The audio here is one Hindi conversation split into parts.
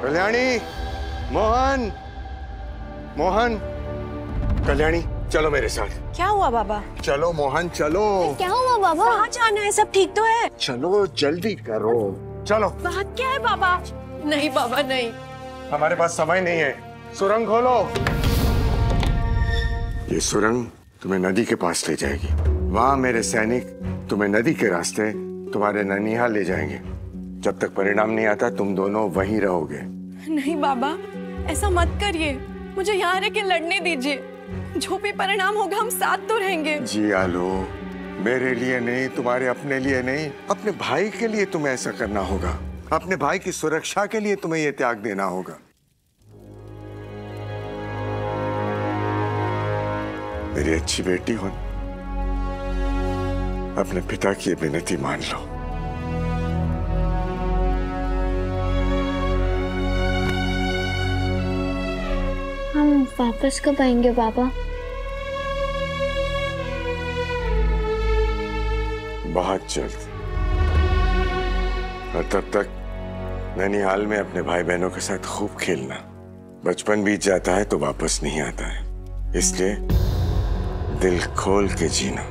कल्याणी, मोहन, मोहन, कल्याणी चलो मेरे साथ। क्या हुआ बाबा? चलो मोहन चलो। क्या हुआ बाबा? कहाँ जाना है? सब ठीक तो है? चलो जल्दी करो, चलो। बात क्या है बाबा? नहीं बाबा नहीं, हमारे पास समय नहीं है। सुरंग खोलो। ये सुरंग तुम्हें नदी के पास ले जाएगी। वहां मेरे सैनिक तुम्हें नदी के रास्ते तुम्हारे ननिहाल ले जाएंगे। जब तक परिणाम नहीं आता तुम दोनों वहीं रहोगे। नहीं बाबा, ऐसा मत करिए। मुझे यहाँ रह के लड़ने दीजिए। जो भी परिणाम होगा हम साथ तो रहेंगे। जी आलो, मेरे लिए नहीं, तुम्हारे अपने लिए नहीं, अपने भाई के लिए तुम्हें ऐसा करना होगा। अपने भाई की सुरक्षा के लिए तुम्हें यह त्याग देना होगा। मेरी अच्छी बेटी हो, अपने पिता की विनती मान लो। हम वापस कब आएंगे बाबा? बहुत जल्द। और तब तक ननिहाल में अपने भाई बहनों के साथ खूब खेलना। बचपन बीत जाता है तो वापस नहीं आता है, इसलिए दिल खोल के जीना।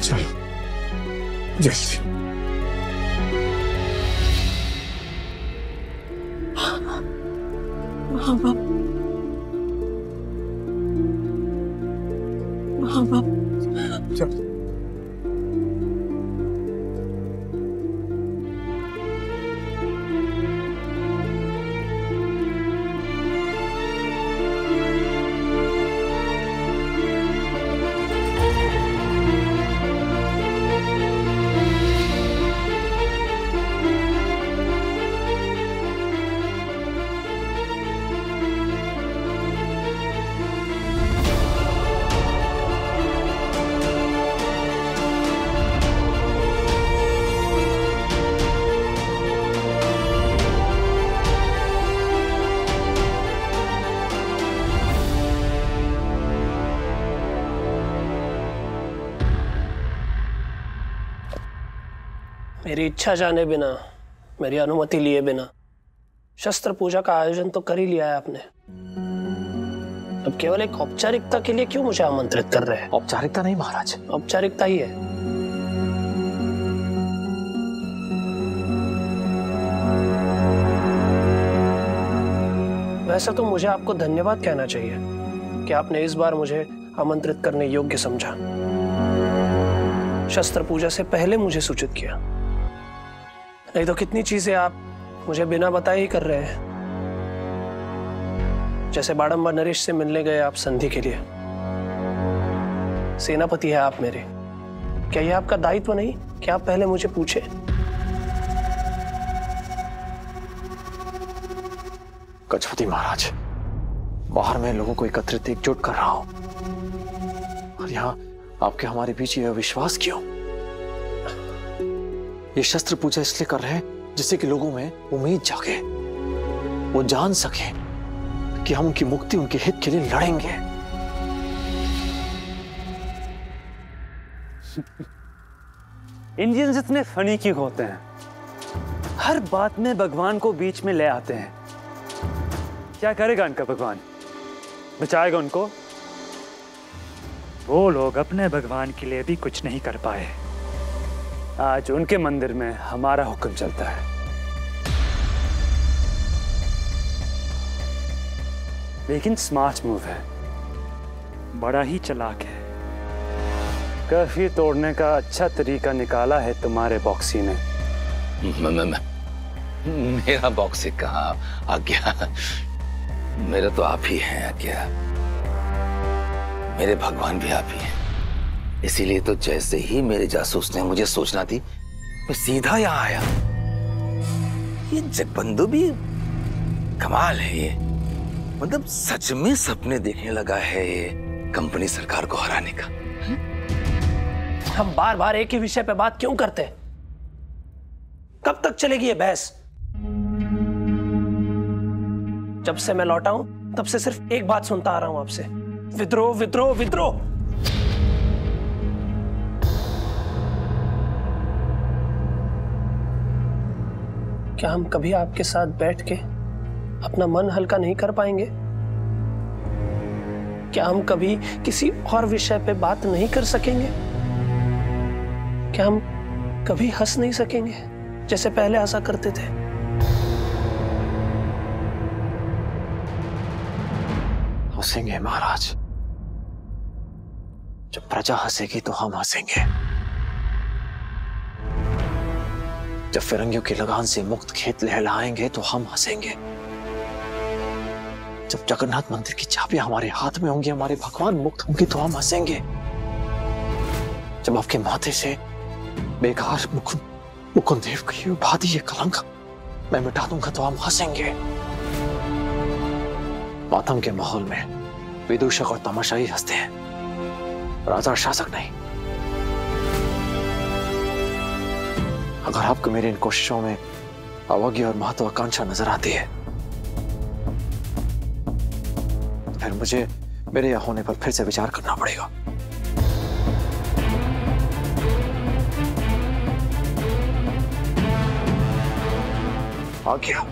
चलो जल्दी। बाबा, बाबा, चल। मेरी इच्छा जाने बिना, मेरी अनुमति लिए बिना शस्त्र पूजा का आयोजन तो कर ही लिया है आपने। अब केवल एक औपचारिकता के लिए क्यों मुझे आमंत्रित कर रहे हैं? औपचारिकता नहीं महाराज, औपचारिकता ही है। वैसे तो मुझे आपको धन्यवाद कहना चाहिए कि आपने इस बार मुझे आमंत्रित करने योग्य समझा। शस्त्र पूजा से पहले मुझे सूचित किया, नहीं तो कितनी चीजें आप मुझे बिना बताए ही कर रहे हैं। जैसे बाड़म्बा नरेश से मिलने गए आप संधि के लिए। सेनापति है आप मेरे, क्या यह आपका दायित्व नहीं कि आप पहले मुझे पूछे? गजपति महाराज, बाहर मैं लोगों को एकत्रित एकजुट कर रहा हूं, और यहाँ आपके हमारे बीच यह विश्वास क्यों? ये शस्त्र पूजा इसलिए कर रहे हैं जिससे कि लोगों में उम्मीद जागे, वो जान सके कि हम उनकी मुक्ति, उनके हित के लिए लड़ेंगे। इंडियंस इतने फनी क्यों होते हैं? हर बात में भगवान को बीच में ले आते हैं। क्या करेगा उनका भगवान? बचाएगा उनको? वो लोग अपने भगवान के लिए भी कुछ नहीं कर पाए। आज उनके मंदिर में हमारा हुक्म चलता है। लेकिन स्मार्ट मूव है, बड़ा ही चालाक है। कर्फ्यू तोड़ने का अच्छा तरीका निकाला है तुम्हारे बॉक्सी ने। मेरा बॉक्सी कहाँ आ गया? मेरा तो आप ही हैं आज्ञा। मेरे भगवान भी आप ही हैं। इसीलिए तो जैसे ही मेरे जासूस ने मुझे सूचना दी, मैं सीधा यहाँ आया। ये जगबंधु भी कमाल है। ये मतलब सच में सपने देखने लगा है ये कंपनी सरकार को हराने का। हम बार बार एक ही विषय पे बात क्यों करते हैं? कब तक चलेगी ये बहस? जब से मैं लौटा हूं तब से सिर्फ एक बात सुनता आ रहा हूं आपसे, विद्रोह विद्रोह विद्रोह। क्या हम कभी आपके साथ बैठ के अपना मन हल्का नहीं कर पाएंगे? क्या हम कभी किसी और विषय पे बात नहीं कर सकेंगे? क्या हम कभी हंस नहीं सकेंगे जैसे पहले हंसा करते थे? हंसेंगे महाराज। जब प्रजा हंसेगी तो हम हंसेंगे। जब फिरंगियों की लगान से मुक्त खेत लहलाएंगे तो हम हंसेंगे। जब जगन्नाथ मंदिर की चाबियां हमारे हाथ में होंगी, हमारे भगवान मुक्त होंगे तो हम हंसेंगे। जब आपके माथे से बेकार मुकुंद देव की उपाधि ये कलंक मैं मिटा दूंगा तो हम हंसेंगे। मातम के माहौल में विदूषक और तमाशाई हंसते हैं, राजा और शासक नहीं। अगर आपको मेरी इन कोशिशों में अवज्ञा और महत्वाकांक्षा नजर आती है तो फिर मुझे मेरे यहाँ होने पर फिर से विचार करना पड़ेगा। आज्ञा।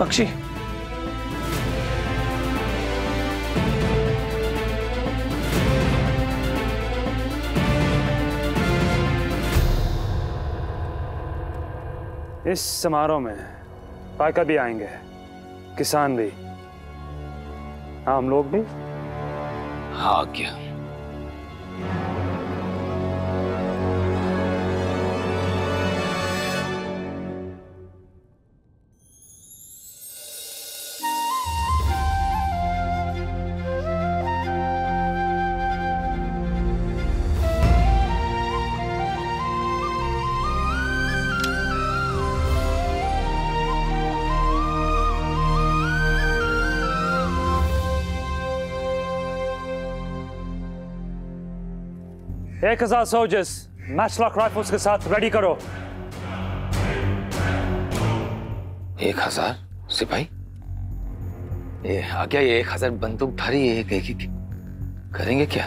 पक्षी, इस समारोह में पायका भी आएंगे, किसान भी, आम लोग भी। हाँ क्या? एक 1000 सोल्जर्स मैचलॉक राइफल्स के साथ रेडी करो। 1000 सिपाही? ये आज्ञा, ये 1000 बंदूकधारी एक करेंगे क्या?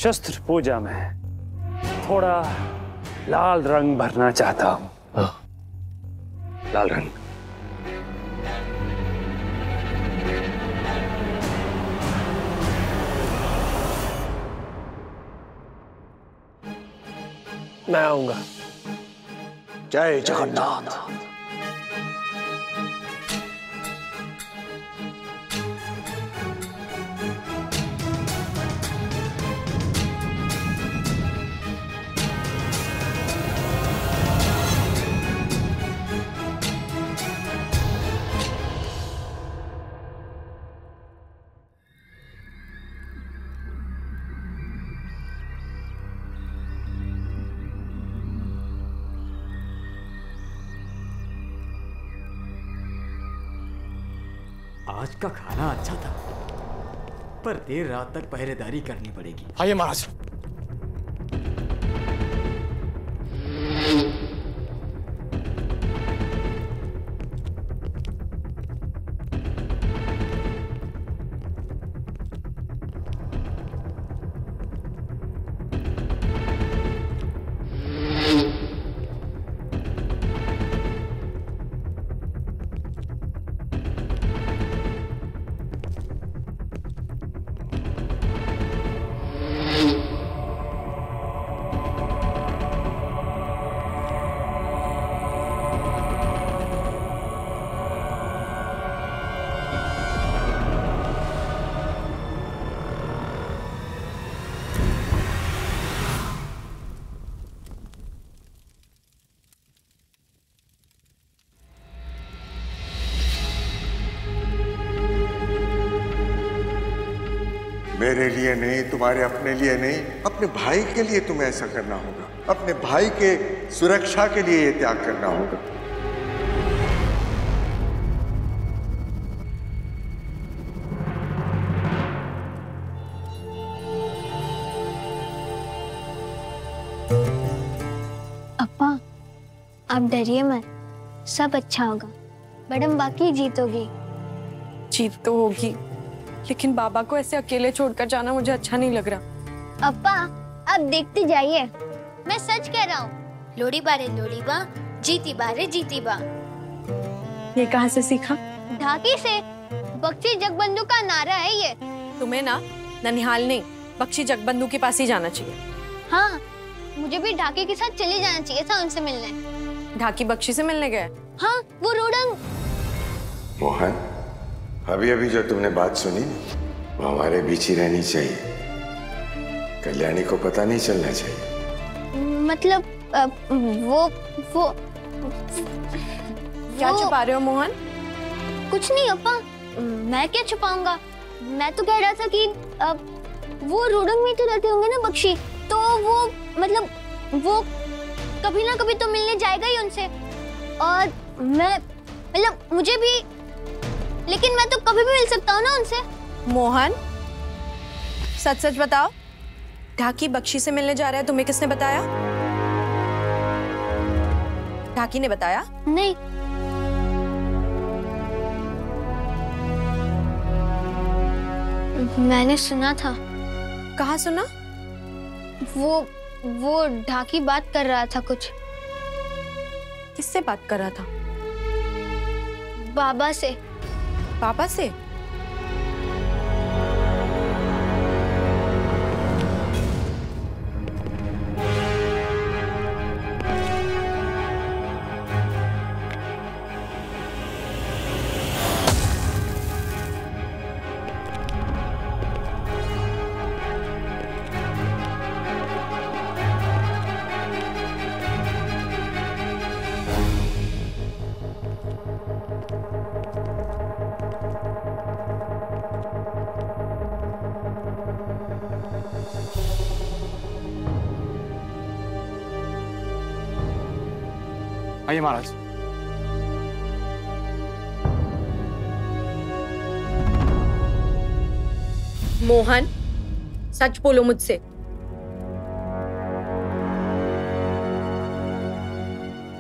शस्त्र पूजा में थोड़ा लाल रंग भरना चाहता हूं। लाल रंग? मैं आऊंगा। जय जगन्नाथ। आज का खाना अच्छा था, पर देर रात तक पहरेदारी करनी पड़ेगी। आइए महाराज। मेरे लिए नहीं, तुम्हारे अपने लिए नहीं, अपने भाई के लिए तुम्हें ऐसा करना होगा। अपने भाई के सुरक्षा के लिए ये त्याग करना होगा। अब पापा आप डरिए मत, सब अच्छा होगा। मैडम बाकी जीत होगी। जीत तो होगी, लेकिन बाबा को ऐसे अकेले छोड़कर जाना मुझे अच्छा नहीं लग रहा। अप्पा आप देखते जाइए, मैं सच कह रहा हूँ। लोड़ी बारे लोड़ी बा, जीती बारे जीती बा। ये कहाँ से सीखा? ढाकी से। बख्शी जगबंधु का नारा है ये। तुम्हें ना ननिहाल नहीं, बख्शी जगबंधु के पास ही जाना चाहिए। हाँ, मुझे भी ढाकी के साथ चले जाना चाहिए था उनसे मिलने। ढाकी बख्शी से मिलने गए? हाँ, वो रोडंग। मोहन, अभी अभी जो तुमने बात सुनी वो हमारे बीच ही रहनी चाहिए, कल्याणी को पता नहीं चलना चाहिए। मतलब वो क्या छुपा रहे हो मोहन? कुछ नहीं अप्पा, मैं क्या छुपाऊंगा। मैं तो कह रहा था कि वो रोडंग में तो रहते होंगे ना बख्शी, तो वो मतलब वो कभी ना कभी तो मिलने जाएगा ही उनसे। और मैं मतलब मुझे भी, लेकिन मैं तो कभी भी मिल सकता हूँ ना उनसे। मोहन सच सच बताओ, ढाकी बख्शी से मिलने जा रहा है, तुम्हें किसने बताया? ढाकी ने बताया? नहीं, मैंने सुना था। कहाँ सुना? वो ढाकी बात कर रहा था कुछ। किससे बात कर रहा था? बाबा से। पापा से? आइए महाराज। मोहन सच बोलो मुझसे।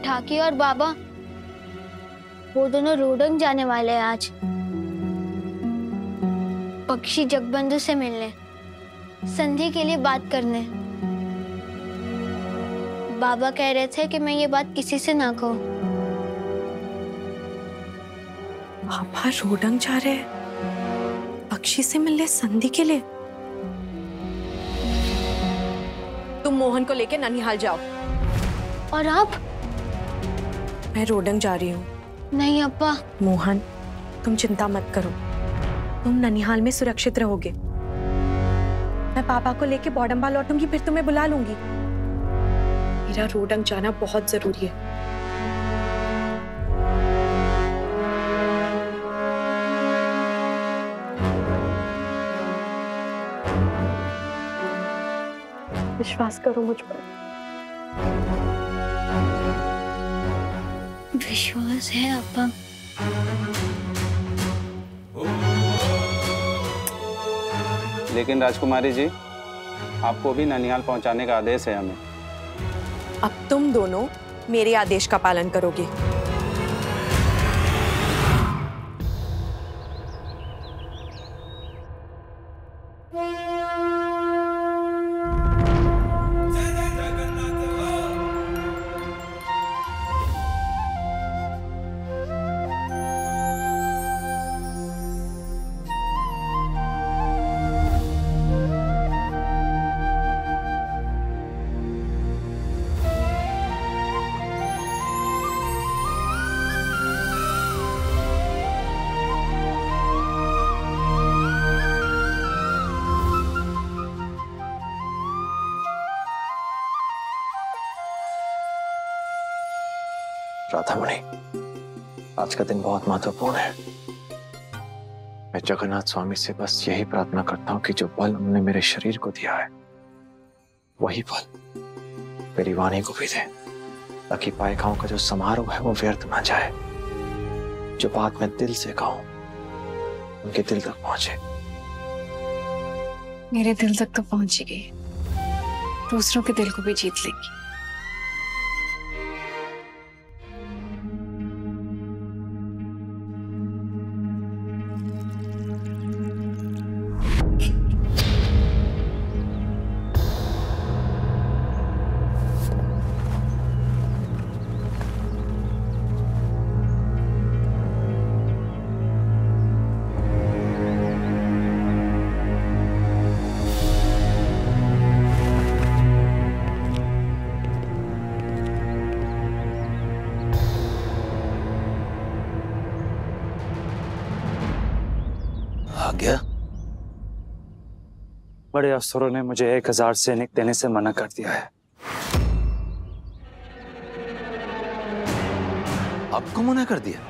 ढाकी और बाबा वो दोनों रोडंग जाने वाले हैं आज, बख्शी जगबंधु से मिलने, संधि के लिए बात करने। बाबा कह रहे थे कि मैं ये बात किसी से ना कहूं। पापा रोडंग जा रहे हैं बख्शी से मिलने, संधि के लिए? तुम मोहन को लेकर ननिहाल जाओ। और आप? मैं रोडंग जा रही हूँ। नहीं अप्पा। मोहन तुम चिंता मत करो, तुम ननिहाल में सुरक्षित रहोगे। मैं पापा को लेके बॉडम्बा लौटूंगी, फिर तुम्हें बुला लूंगी। मेरा रोडंग जाना बहुत जरूरी है। विश्वास करो मुझ पर। विश्वास है अप्पा। लेकिन राजकुमारी जी, आपको भी ननिहाल पहुंचाने का आदेश है हमें। अब तुम दोनों मेरे आदेश का पालन करोगे। राधामणि, आज का दिन बहुत महत्वपूर्ण है। मैं जगन्नाथ स्वामी से बस यही प्रार्थना करता हूँ कि जो बल उन्होंने मेरे शरीर को दिया है, वही बल मेरी वाणी को भी दे, ताकि पायिकाओं का जो समारोह है वो व्यर्थ ना जाए। जो बात मैं दिल से कहूं उनके दिल तक पहुंचे। मेरे दिल तक तो पहुंची गई, दूसरों के दिल को भी जीत लेगी। बड़े अफसरों ने मुझे 1000 सैनिक देने से मना कर दिया है। आपको मना कर दिया?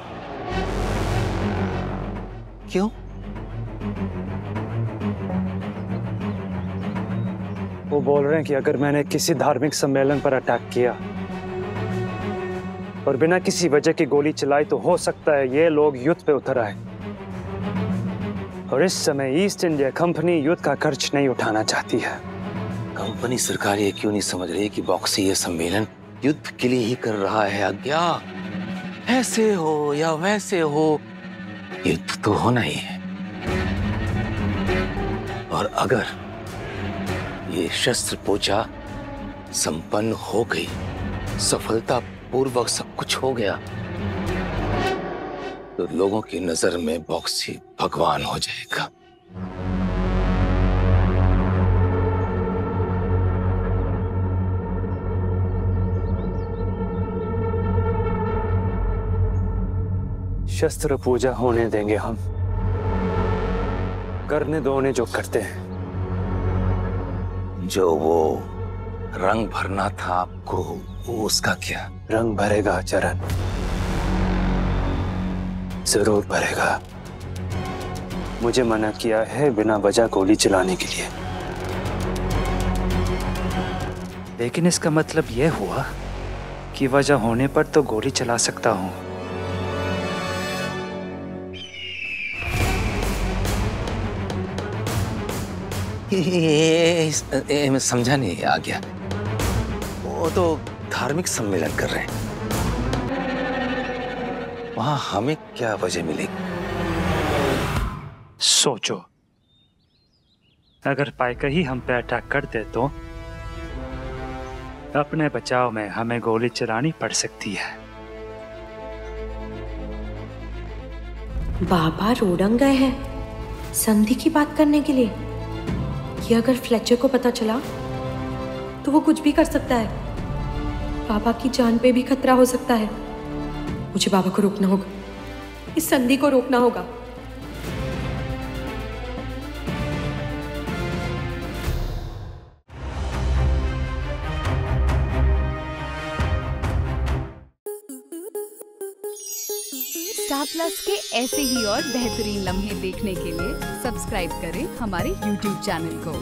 क्यों? वो बोल रहे हैं कि अगर मैंने किसी धार्मिक सम्मेलन पर अटैक किया और बिना किसी वजह की गोली चलाई तो हो सकता है ये लोग युद्ध पे उतर आए। और इस समय ईस्ट इंडिया कंपनी युद्ध का खर्च नहीं उठाना चाहती है। कंपनी सरकार ये क्यों नहीं समझ रही कि बॉक्सी ये सम्मेलन युद्ध के लिए ही कर रहा है? आज्ञा, ऐसे हो या वैसे हो, युद्ध तो होना ही है। और अगर ये शस्त्र पूजा संपन्न हो गई, सफलता पूर्वक सब कुछ हो गया, तो लोगों की नजर में बॉक्सी भगवान हो जाएगा। शस्त्र पूजा होने देंगे हम। करने दो उन्हें जो करते हैं। जो वो रंग भरना था आपको, वो उसका क्या? रंग भरेगा चरण, जरूर भरेगा। मुझे मना किया है बिना वजह गोली चलाने के लिए, लेकिन इसका मतलब यह हुआ कि वजह होने पर तो गोली चला सकता हूं। मैं समझा नहीं आ गया। वो तो धार्मिक सम्मेलन कर रहे हैं, वहां हमें क्या वजह मिलेगी? सोचो, अगर पाइका ही हम पे अटैक कर दे तो अपने बचाव में हमें गोली चलानी पड़ सकती है। बाबा रोडंग गए हैं संधि की बात करने के लिए। ये अगर फ्लेचर को पता चला तो वो कुछ भी कर सकता है। बाबा की जान पे भी खतरा हो सकता है। मुझे बाबा को रोकना होगा, इस संधि को रोकना होगा। स्टार प्लस के ऐसे ही और बेहतरीन लम्हे देखने के लिए सब्सक्राइब करें हमारे YouTube चैनल को।